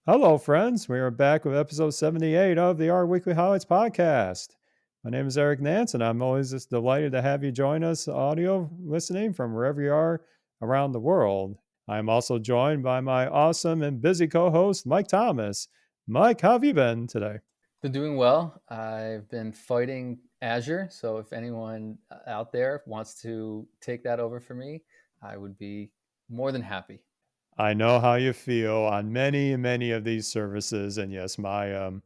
Hello, friends. We are back with episode 78 of the Our Weekly Highlights podcast. My name is Eric Nance, and I'm always just delighted to have you join us audio listening from wherever you are around the world. I'm also joined by my awesome and busy co host, Mike Thomas. Mike, how have you been today? Been doing well. I've been fighting Azure, so if anyone out there wants to take that over for me, I would be more than happy. I know how you feel on many of these services, and yes, my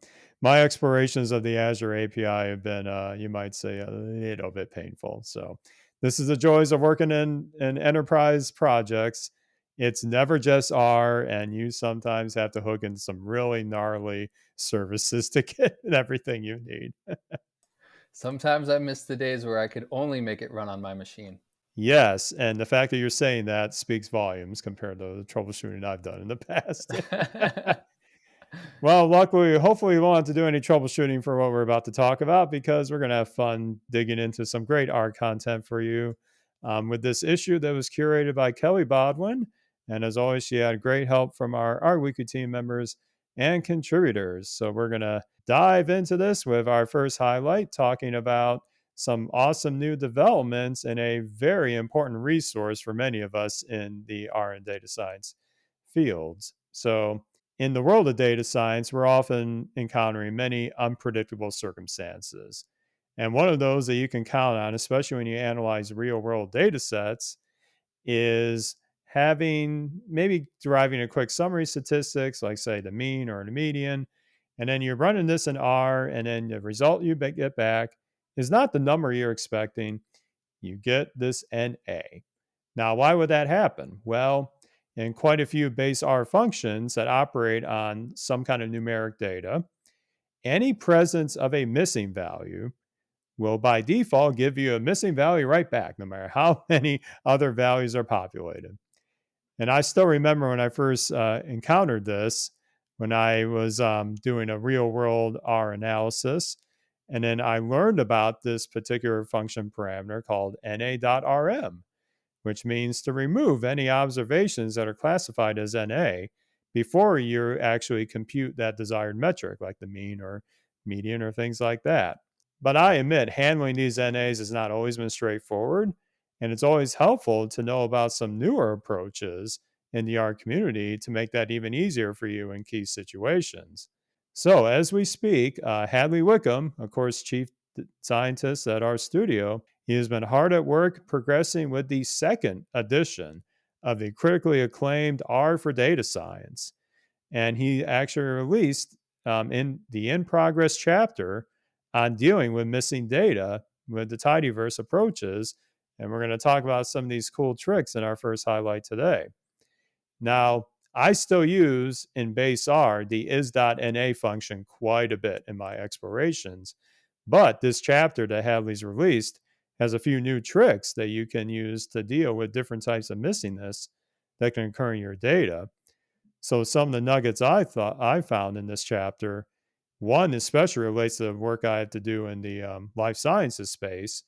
explorations of the Azure API have been, you might say, a little bit painful. So, this is the joys of working in enterprise projects. It's never just R, and you sometimes have to hook into some really gnarly services to get everything you need. Sometimes I miss the days where I could only make it run on my machine. Yes, and the fact that you're saying that speaks volumes compared to the troubleshooting I've done in the past. Well, luckily, hopefully, we won't have to do any troubleshooting for what we're about to talk about because we're going to have fun digging into some great art content for you with this issue that was curated by Kelly Bodwin. And as always, she had great help from our weekly team members and contributors. So we're going to dive into this with our first highlight, talking about some awesome new developments in a very important resource for many of us in the R and data science fields. So in the world of data science, we're often encountering many unpredictable circumstances. And one of those that you can count on, especially when you analyze real world data sets, is having maybe deriving a quick summary statistics, like say the mean or the median, and then you're running this in R, and then the result you get back is not the number you're expecting. You get this NA. Now, why would that happen? Well, in quite a few base R functions that operate on some kind of numeric data, any presence of a missing value will by default give you a missing value right back, no matter how many other values are populated. And I still remember when I first encountered this, when I was doing a real world R analysis. And then I learned about this particular function parameter called na.rm, which means to remove any observations that are classified as NA before you actually compute that desired metric, like the mean or median or things like that. But I admit handling these NAs has not always been straightforward, and it's always helpful to know about some newer approaches in the R community to make that even easier for you in key situations. So, as we speak, Hadley Wickham, of course, chief scientist at our studio, he has been hard at work progressing with the second edition of the critically acclaimed R for Data Science. And he actually released in the in progress chapter on dealing with missing data with the tidyverse approaches. And we're going to talk about some of these cool tricks in our first highlight today. Now, I still use in base R the is.na function quite a bit in my explorations, but this chapter that Hadley's released has a few new tricks that you can use to deal with different types of missingness that can occur in your data. So some of the nuggets I found in this chapter, one especially relates to the work I have to do in the life sciences space,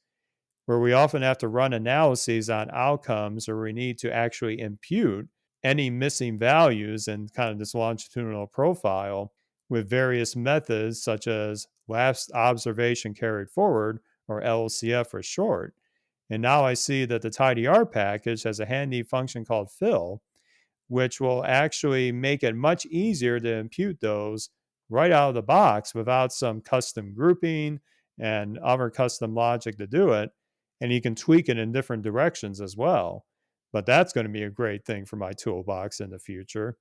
where we often have to run analyses on outcomes or we need to actually impute any missing values in kind of this longitudinal profile with various methods such as last observation carried forward, or LCF for short. And now I see that the tidyr package has a handy function called fill, which will actually make it much easier to impute those right out of the box without some custom grouping and other custom logic to do it. And you can tweak it in different directions as well. But that's going to be a great thing for my toolbox in the future.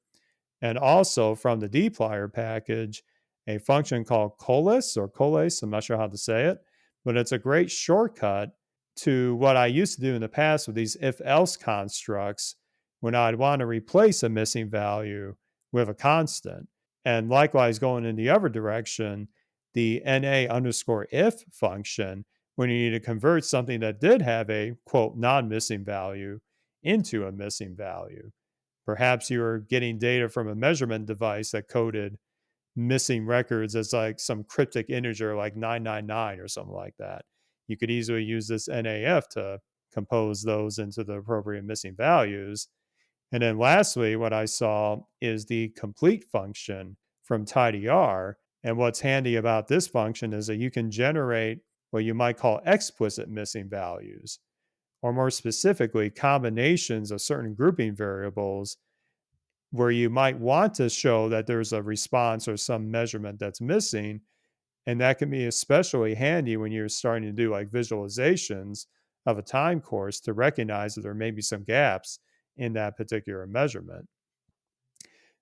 And also from the dplyr package, a function called coalesce, I'm not sure how to say it, but it's a great shortcut to what I used to do in the past with these if else constructs when I'd want to replace a missing value with a constant. And likewise, going in the other direction, the na underscore if function, when you need to convert something that did have a quote non missing value into a missing value. Perhaps you were getting data from a measurement device that coded missing records as like some cryptic integer like 999 or something like that. You could easily use this NAF to compose those into the appropriate missing values. And then lastly, what I saw is the complete function from tidyr. And what's handy about this function is that you can generate what you might call explicit missing values, or more specifically, combinations of certain grouping variables where you might want to show that there's a response or some measurement that's missing. And that can be especially handy when you're starting to do like visualizations of a time course to recognize that there may be some gaps in that particular measurement.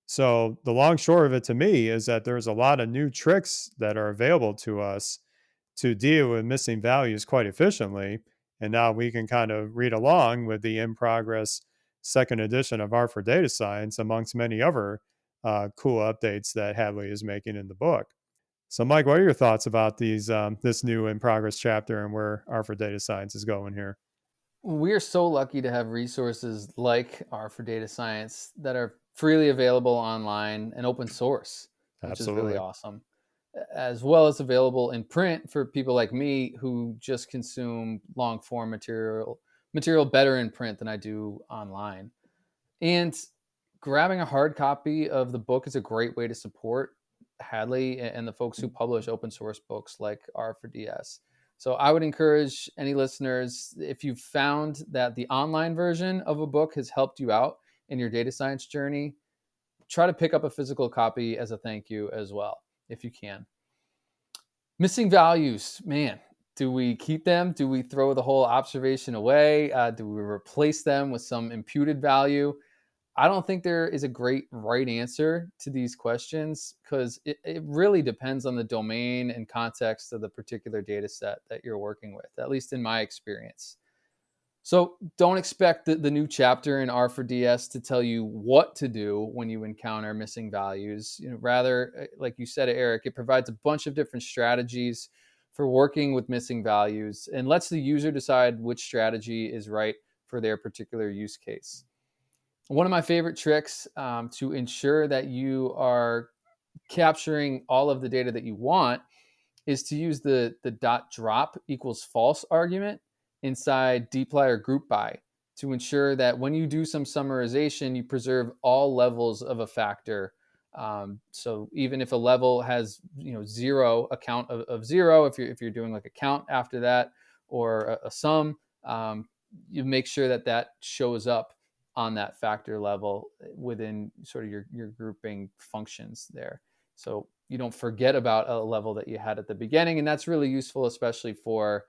So, the long short of it to me is that there's a lot of new tricks that are available to us to deal with missing values quite efficiently. And now we can kind of read along with the in progress second edition of Art for Data Science, amongst many other cool updates that Hadley is making in the book. So, Mike, what are your thoughts about this new in progress chapter and where Art for Data Science is going here? We're so lucky to have resources like R for Data Science that are freely available online and open source, which is really Absolutely. awesome, as well as available in print for people like me who just consume long form material better in print than I do online. And grabbing a hard copy of the book is a great way to support Hadley and the folks who publish open source books like R for DS. So I would encourage any listeners, if you've found that the online version of a book has helped you out in your data science journey, try to pick up a physical copy as a thank you as well, if you can. Missing values, man. Do we keep them? Do we throw the whole observation away? Do we replace them with some imputed value? I don't think there is a great right answer to these questions because it really depends on the domain and context of the particular data set that you're working with, at least in my experience. So don't expect the new chapter in R for DS to tell you what to do when you encounter missing values. Rather, like you said, Eric, it provides a bunch of different strategies for working with missing values and lets the user decide which strategy is right for their particular use case. One of my favorite tricks to ensure that you are capturing all of the data that you want is to use the dot drop equals false argument inside dplyr or group by to ensure that when you do some summarization, you preserve all levels of a factor. So even if a level has zero, a count of zero, if you're doing like a count after that or a sum, you make sure that that shows up on that factor level within sort of your grouping functions there. So you don't forget about a level that you had at the beginning. And that's really useful, especially for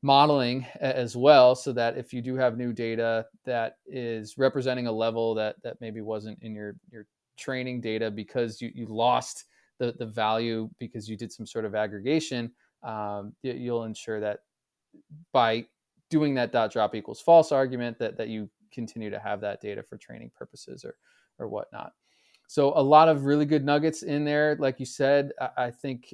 modeling as well, so that if you do have new data that is representing a level that maybe wasn't in your training data because you lost the value because you did some sort of aggregation, you'll ensure that by doing that dot drop equals false argument that you continue to have that data for training purposes or whatnot. So a lot of really good nuggets in there. Like you said, I think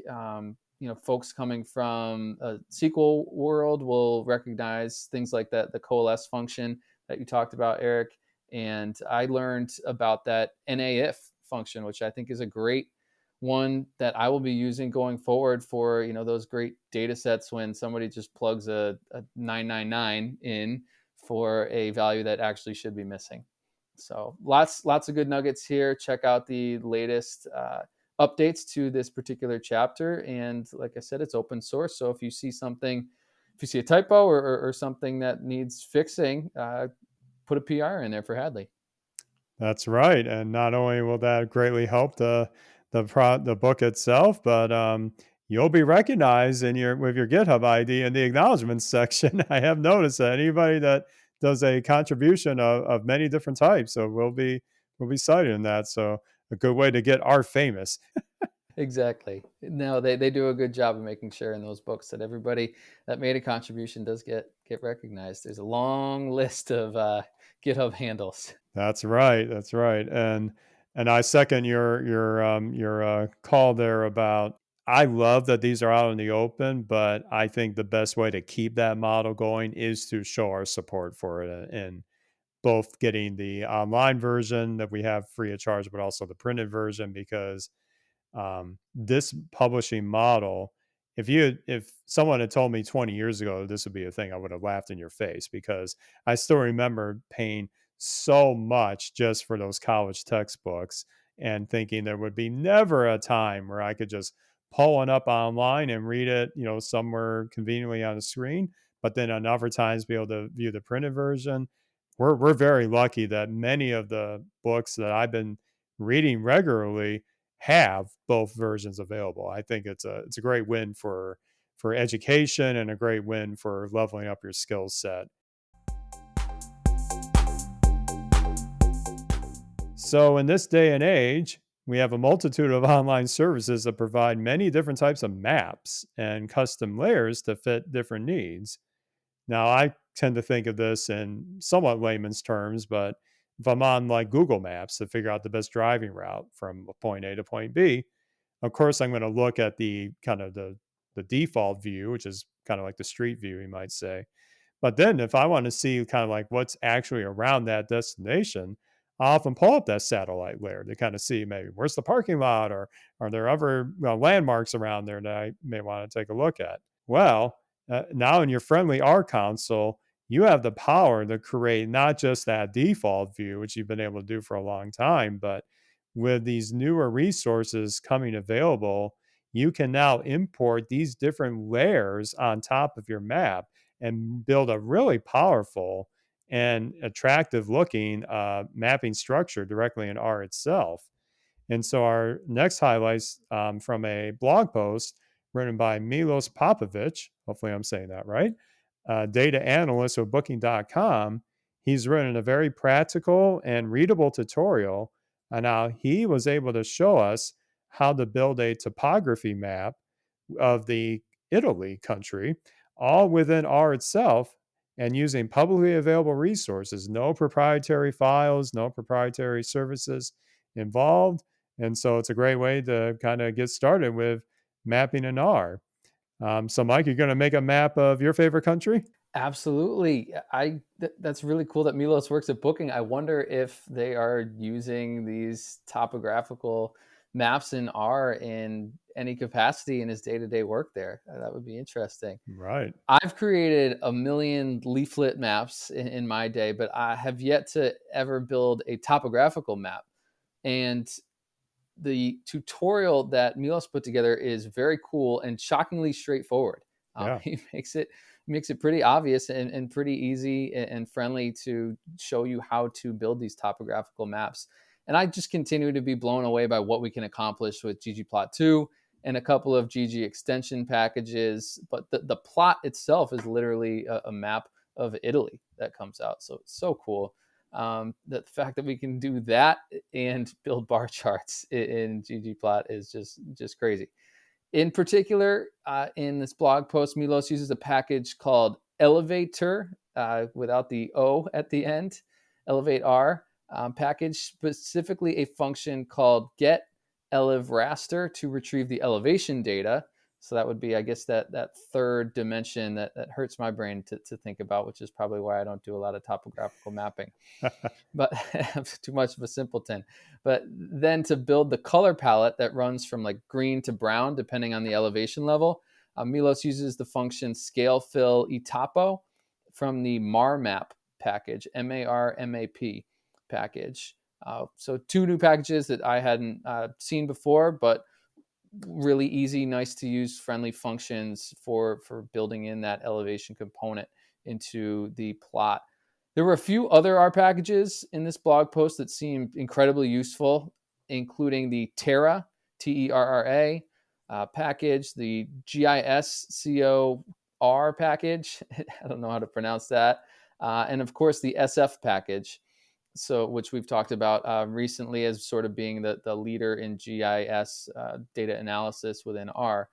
folks coming from a SQL world will recognize things like that, the coalesce function that you talked about, Eric. And I learned about that NAIF function, which I think is a great one that I will be using going forward for those great data sets when somebody just plugs a 999 in for a value that actually should be missing. So lots of good nuggets here. Check out the latest updates to this particular chapter, and like I said, it's open source. So if you see a typo or something that needs fixing, put a PR in there for Hadley. That's right, and not only will that greatly help the book itself, but you'll be recognized in your with your GitHub ID in the acknowledgments section. I have noticed that anybody that does a contribution of many different types, so we'll be cited in that. So a good way to get art famous. Exactly. No, they do a good job of making sure in those books that everybody that made a contribution does get recognized. There's a long list of GitHub handles. That's right. That's right. And I second your call there about. I love that these are out in the open, but I think the best way to keep that model going is to show our support for it in both getting the online version that we have free of charge, but also the printed version because this publishing model. If someone had told me 20 years ago this would be a thing, I would have laughed in your face because I still remember paying so much just for those college textbooks and thinking there would be never a time where I could just pull one up online and read it, somewhere conveniently on the screen, but then on other times be able to view the printed version. We're very lucky that many of the books that I've been reading regularly have both versions available. I think it's a great win for education and a great win for leveling up your skill set. So, in this day and age, we have a multitude of online services that provide many different types of maps and custom layers to fit different needs. Now, I tend to think of this in somewhat layman's terms, but if I'm on like Google Maps to figure out the best driving route from point A to point B, of course, I'm going to look at the kind of the default view, which is kind of like the street view, you might say. But then if I want to see kind of like what's actually around that destination, I often pull up that satellite layer to kind of see maybe where's the parking lot, or are there other landmarks around there that I may want to take a look at. Well, now in your friendly R console, you have the power to create not just that default view, which you've been able to do for a long time, but with these newer resources coming available, you can now import these different layers on top of your map and build a really powerful and attractive looking mapping structure directly in R itself. And so our next highlights from a blog post written by Milos Popovic. Hopefully, I'm saying that right. Data analyst with Booking.com. He's written a very practical and readable tutorial on how he was able to show us how to build a topography map of the Italy country, all within R itself and using publicly available resources, no proprietary files, no proprietary services involved. And so it's a great way to kind of get started with mapping in R. So, Mike, you're going to make a map of your favorite country? Absolutely. That's really cool that Milos works at Booking. I wonder if they are using these topographical maps in R in any capacity in his day-to-day work there. That would be interesting. Right. I've created a million leaflet maps in my day, but I have yet to ever build a topographical map. And the tutorial that Milos put together is very cool and shockingly straightforward. Yeah. He makes it pretty obvious and pretty easy and friendly to show you how to build these topographical maps. And I just continue to be blown away by what we can accomplish with ggplot2 and a couple of GG extension packages. But the plot itself is literally a map of Italy that comes out. So it's so cool. The fact that we can do that and build bar charts in ggplot is just crazy. In particular, in this blog post, Milos uses a package called Elevator without the O at the end, Elevate R package, specifically a function called get elev raster to retrieve the elevation data. So that would be, I guess, that third dimension that hurts my brain to think about, which is probably why I don't do a lot of topographical mapping. But I'm too much of a simpleton. But then to build the color palette that runs from like green to brown, depending on the elevation level, Milos uses the function scale fill etopo from the marmap package, marmap package. So two new packages that I hadn't seen before, but really easy, nice to use, friendly functions for building in that elevation component into the plot. There were a few other R packages in this blog post that seemed incredibly useful, including the Terra, Terra package, the GISCOR package. I don't know how to pronounce that. And of course, the SF package, so which we've talked about recently as sort of being the leader in GIS data analysis within R.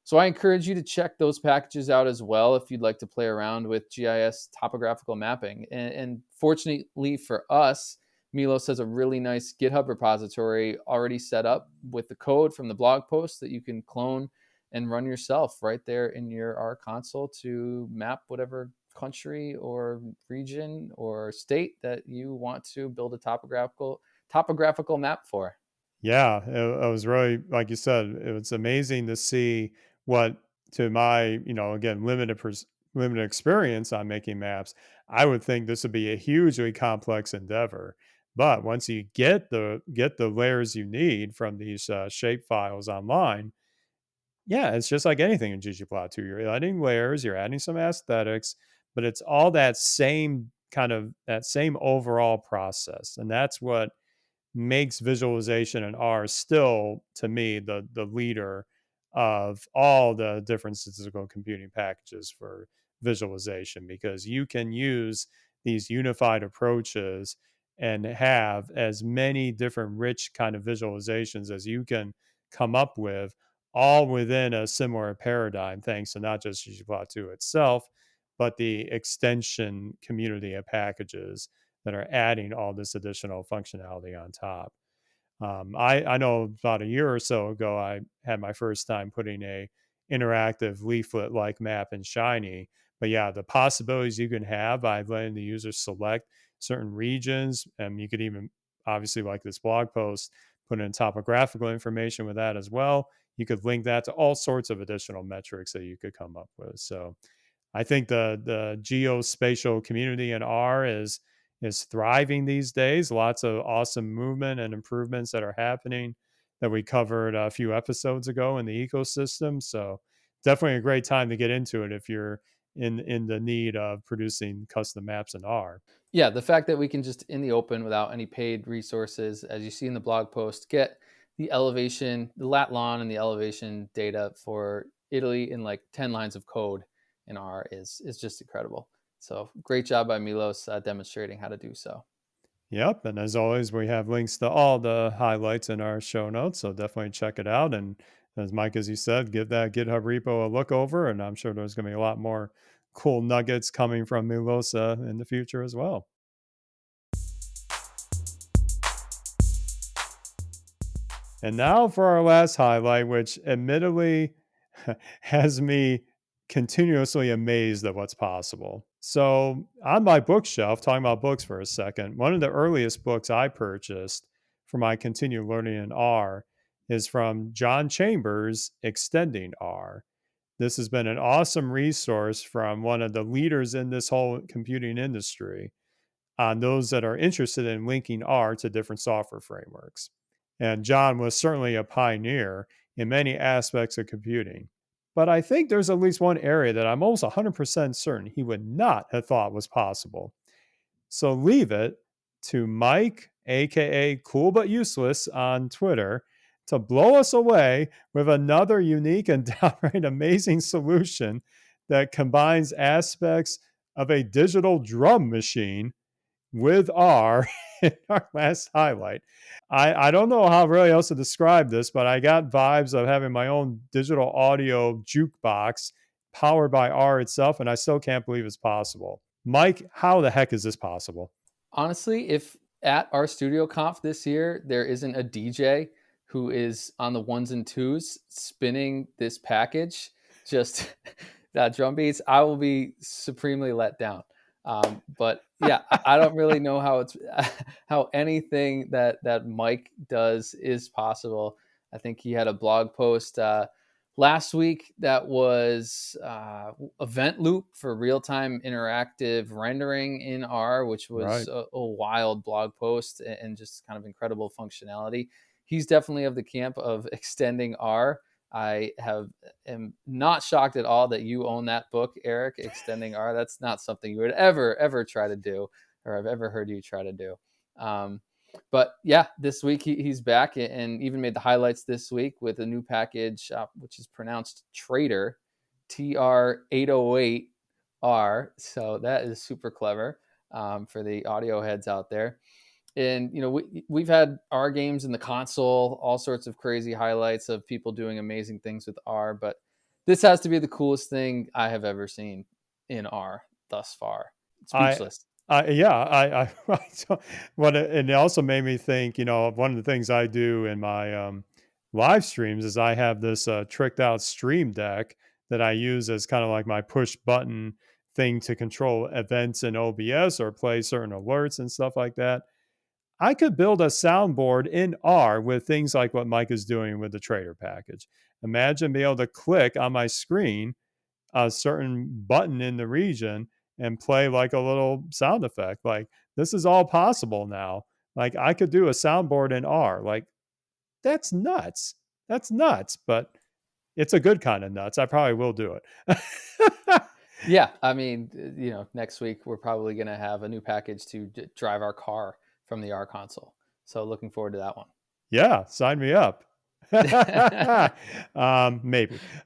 So I encourage you to check those packages out as well if you'd like to play around with GIS topographical mapping. And fortunately for us, Milos has a really nice GitHub repository already set up with the code from the blog post that you can clone and run yourself right there in your R console to map whatever country or region or state that you want to build a topographical map for. Yeah, it was really, like you said, it was amazing to see what, to my, again, limited experience on making maps, I would think this would be a hugely complex endeavor. But once you get the layers you need from these shape files online, yeah, it's just like anything in ggplot2. You're adding layers, you're adding some aesthetics, but it's all that same kind of that same overall process, and that's what makes visualization in R still, to me, the leader of all the different statistical computing packages for visualization, because you can use these unified approaches and have as many different rich kind of visualizations as you can come up with, all within a similar paradigm, thanks to not just ggplot2 itself, but the extension community of packages that are adding all this additional functionality on top. I know about a year or so ago, I had my first time putting a interactive leaflet like map in Shiny. But yeah, the possibilities you can have by letting the user select certain regions, and you could even, obviously, like this blog post, put in topographical information with that as well. You could link that to all sorts of additional metrics that you could come up with. So I think the geospatial community in R is thriving these days. Lots of awesome movement and improvements that are happening that we covered a few episodes ago in the ecosystem. So definitely a great time to get into it if you're in the need of producing custom maps in R. Yeah, the fact that we can just in the open without any paid resources, as you see in the blog post, get the elevation, the lat long and the elevation data for Italy in like 10 lines of code in R is just incredible. So great job by Milos demonstrating how to do so. Yep. And as always, we have links to all the highlights in our show notes. So definitely check it out. And as Mike, as you said, give that GitHub repo a look over. And I'm sure there's going to be a lot more cool nuggets coming from Milosa in the future as well. And now for our last highlight, which admittedly has me continuously amazed at what's possible. So, on my bookshelf, talking about books for a second, one of the earliest books I purchased for my continued learning in R is from John Chambers, Extending R. This has been an awesome resource from one of the leaders in this whole computing industry on those that are interested in linking R to different software frameworks. And John was certainly a pioneer in many aspects of computing. But I think there's at least one area that I'm almost 100% certain he would not have thought was possible. So leave it to Mike, aka Cool But Useless on Twitter, to blow us away with another unique and downright amazing solution that combines aspects of a digital drum machine with R in our last highlight. I don't know how really else to describe this, but I got vibes of having my own digital audio jukebox powered by R itself, and I still can't believe it's possible. Mike, how the heck is this possible? Honestly, if at our studio conf this year there isn't a DJ who is on the ones and twos spinning this package, just that drum beats, I will be supremely let down. But yeah, I don't really know how it's how anything that Mike does is possible. I think he had a blog post last week that was event loop for real-time interactive rendering in R, which was Right. a wild blog post and just kind of incredible functionality. He's definitely of the camp of extending R. Am not shocked at all that you own that book, Eric, Extending R. That's not something you would ever try to do, or I've ever heard you try to do. But yeah, this week he's back and even made the highlights this week with a new package, which is pronounced Trader, TR808R. So that is super clever for the audio heads out there. And we've had R games in the console, all sorts of crazy highlights of people doing amazing things with R, but this has to be the coolest thing I have ever seen in R thus far. I Speechless. yeah, what and it also made me think, one of the things I do in my live streams is I have this tricked out stream deck that I use as kind of like my push button thing to control events in OBS or play certain alerts and stuff like that. I could build a soundboard in R with things like what Mike is doing with the Trader package. Imagine being able to click on my screen a certain button in the region and play like a little sound effect. Like, this is all possible now. Like, I could do a soundboard in R. Like, that's nuts. That's nuts, but it's a good kind of nuts. I probably will do it. Yeah, I mean, next week we're probably going to have a new package to drive our car from the R console. So looking forward to that one. Yeah, sign me up. Maybe.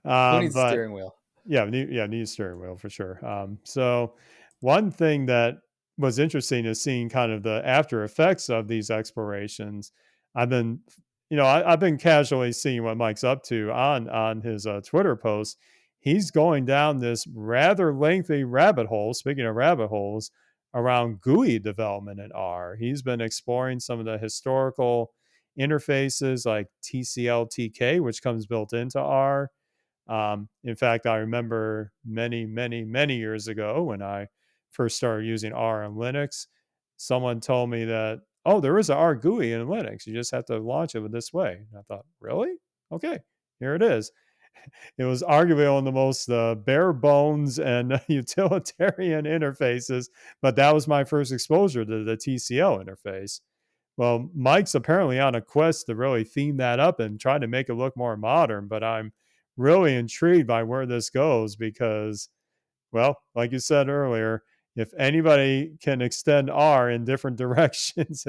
Who needs a But steering wheel? need a steering wheel for sure. So one thing that was interesting is seeing kind of the after effects of these explorations. I've been, I've been casually seeing what Mike's up to on his Twitter posts. He's going down this rather lengthy rabbit hole. Speaking of rabbit holes, around GUI development in R, he's been exploring some of the historical interfaces like TCL/TK, which comes built into R. In fact, I remember many, many, many years ago when I first started using R on Linux, someone told me that, oh, there is an R GUI in Linux. You just have to launch it this way. And I thought, really? Okay, here it is. It was arguably one of the most bare bones and utilitarian interfaces, but that was my first exposure to the TCL interface. Well, Mike's apparently on a quest to really theme that up and try to make it look more modern, but I'm really intrigued by where this goes because, well, like you said earlier, if anybody can extend R in different directions,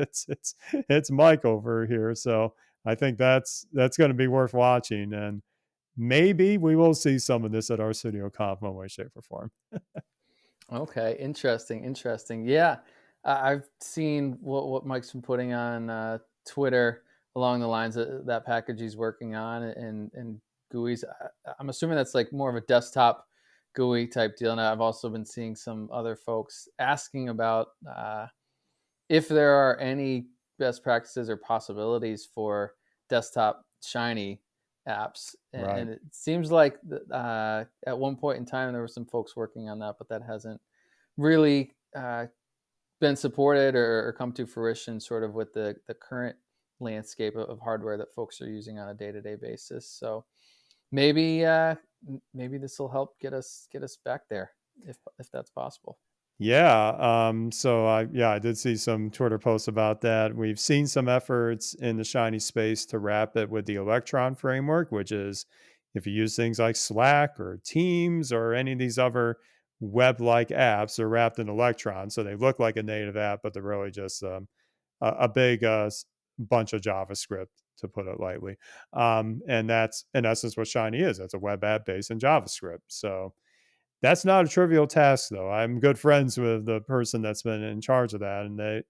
it's Mike over here. So I think that's going to be worth watching, and maybe we will see some of this at our Studio Conf one way, shape, or form. Okay, interesting, interesting. Yeah, I've seen what Mike's been putting on Twitter along the lines of that package he's working on, and GUIs. I'm assuming that's like more of a desktop GUI type deal. And I've also been seeing some other folks asking about if there are any best practices or possibilities for desktop Shiny apps. Right. And it seems like at one point in time there were some folks working on that, but that hasn't really been supported or come to fruition sort of with the current landscape of hardware that folks are using on a day-to-day basis. So maybe this will help get us back there if that's possible. Yeah. I did see some Twitter posts about that. We've seen some efforts in the Shiny space to wrap it with the Electron framework, which is if you use things like Slack or Teams or any of these other web-like apps, they're wrapped in Electron, so they look like a native app, but they're really just a big bunch of JavaScript, to put it lightly. And that's in essence what Shiny is. It's a web app based in JavaScript. So that's not a trivial task, though. I'm good friends with the person that's been in charge of that, and they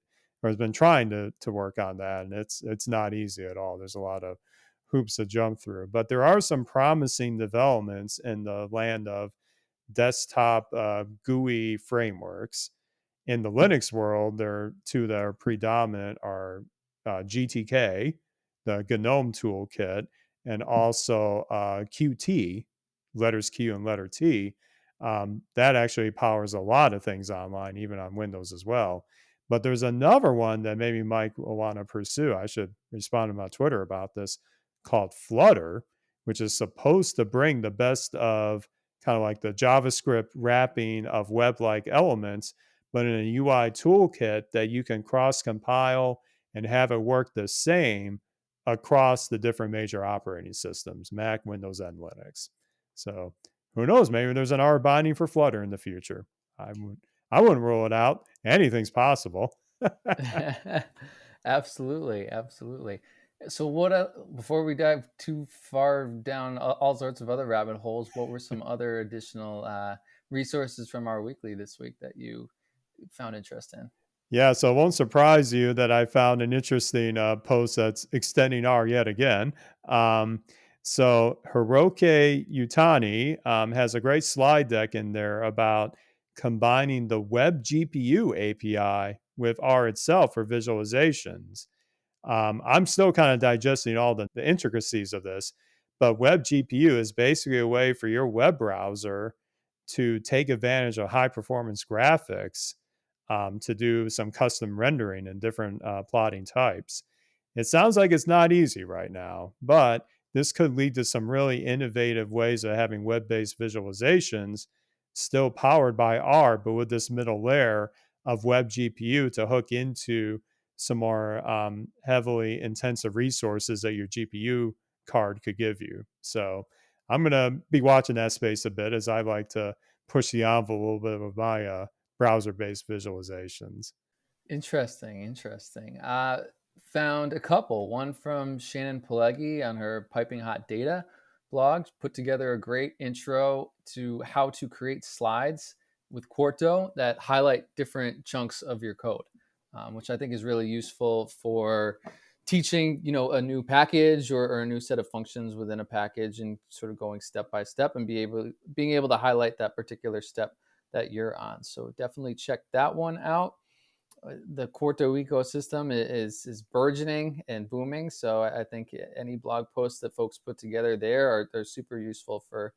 or has been trying to work on that, and it's not easy at all. There's a lot of hoops to jump through, but there are some promising developments in the land of desktop GUI frameworks. In the Linux world, there are two that are predominant are GTK, the GNOME toolkit, and also Qt, letters Q and letter T. That actually powers a lot of things online, even on Windows as well. But there's another one that maybe Mike will want to pursue. I should respond to my Twitter about this, called Flutter, which is supposed to bring the best of kind of like the JavaScript wrapping of web like elements, but in a UI toolkit that you can cross compile and have it work the same across the different major operating systems, Mac, Windows, and Linux. So who knows? Maybe there's an R binding for Flutter in the future. I wouldn't rule it out. Anything's possible. Absolutely, absolutely. So, what before we dive too far down all sorts of other rabbit holes, what were some other additional resources from our weekly this week that you found interest in? Yeah, so it won't surprise you that I found an interesting post that's extending R yet again. Um, so Hiroke Yutani has a great slide deck in there about combining the Web GPU API with R itself for visualizations. I'm still kind of digesting all the intricacies of this, but Web GPU is basically a way for your web browser to take advantage of high performance graphics to do some custom rendering and different plotting types. It sounds like it's not easy right now, but this could lead to some really innovative ways of having web based visualizations still powered by R, but with this middle layer of web GPU to hook into some more heavily intensive resources that your GPU card could give you. So I'm going to be watching that space a bit, as I like to push the envelope a little bit with my browser-based visualizations. Interesting, interesting. Found a couple. One from Shannon Pelegi on her Piping Hot Data blog, put together a great intro to how to create slides with Quarto that highlight different chunks of your code, which I think is really useful for teaching, a new package or a new set of functions within a package, and sort of going step by step and being able to highlight that particular step that you're on. So definitely check that one out. The Quarto ecosystem is burgeoning and booming. So I think any blog posts that folks put together there are super useful for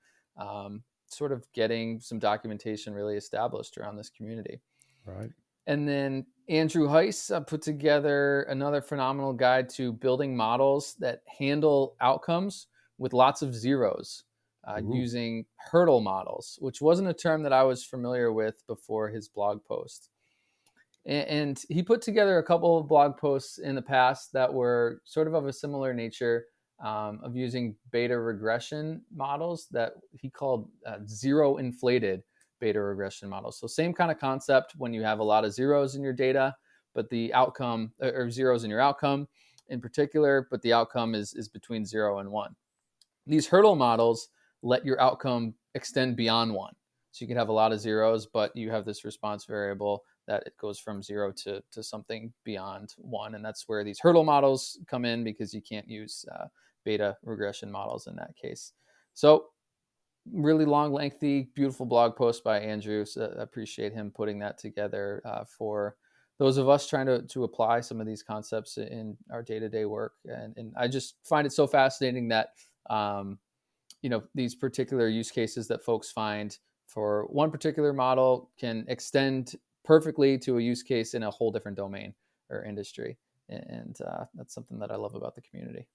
sort of getting some documentation really established around this community. Right. And then Andrew Heiss put together another phenomenal guide to building models that handle outcomes with lots of zeros using hurdle models, which wasn't a term that I was familiar with before his blog post. And he put together a couple of blog posts in the past that were sort of a similar nature, of using beta regression models that he called zero inflated beta regression models. So same kind of concept when you have a lot of zeros in your data, but the outcome, or zeros in your outcome in particular, but the outcome is between 0 and 1. These hurdle models let your outcome extend beyond 1. So you can have a lot of zeros, but you have this response variable that it goes from 0 to something beyond 1. And that's where these hurdle models come in, because you can't use beta regression models in that case. So really long, lengthy, beautiful blog post by Andrew. So I appreciate him putting that together for those of us trying to apply some of these concepts in our day-to-day work. And I just find it so fascinating that, these particular use cases that folks find for one particular model can extend perfectly to a use case in a whole different domain or industry. And that's something that I love about the community.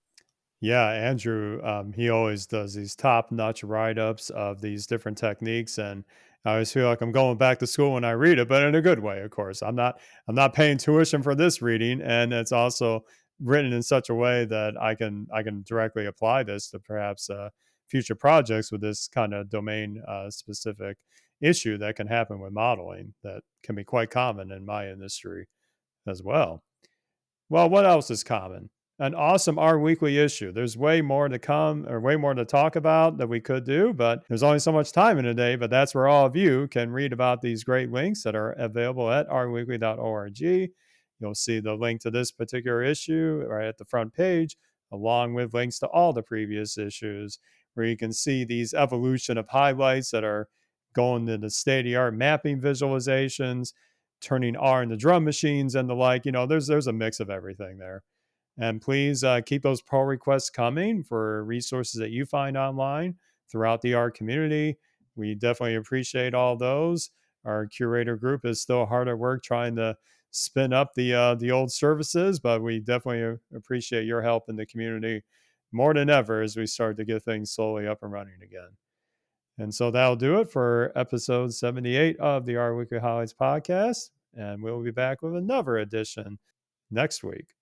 Yeah, Andrew, he always does these top-notch write-ups of these different techniques, and I always feel like I'm going back to school when I read it, but in a good way, of course. I'm not paying tuition for this reading, and it's also written in such a way that I can directly apply this to perhaps future projects with this kind of domain specific issue that can happen with modeling that can be quite common in my industry as well. Well, what else is common? An awesome R Weekly issue. There's way more to come, or way more to talk about that we could do, but there's only so much time in a day. But that's where all of you can read about these great links that are available at rweekly.org. You'll see the link to this particular issue right at the front page, along with links to all the previous issues, where you can see these evolution of highlights that are going to the state of the art mapping visualizations, turning R into drum machines and the like. There's a mix of everything there. And please keep those pull requests coming for resources that you find online throughout the R community. We definitely appreciate all those. Our curator group is still hard at work trying to spin up the old services, but we definitely appreciate your help in the community more than ever as we start to get things slowly up and running again. And so that'll do it for episode 78 of the R Weekly Highlights podcast. And we'll be back with another edition next week.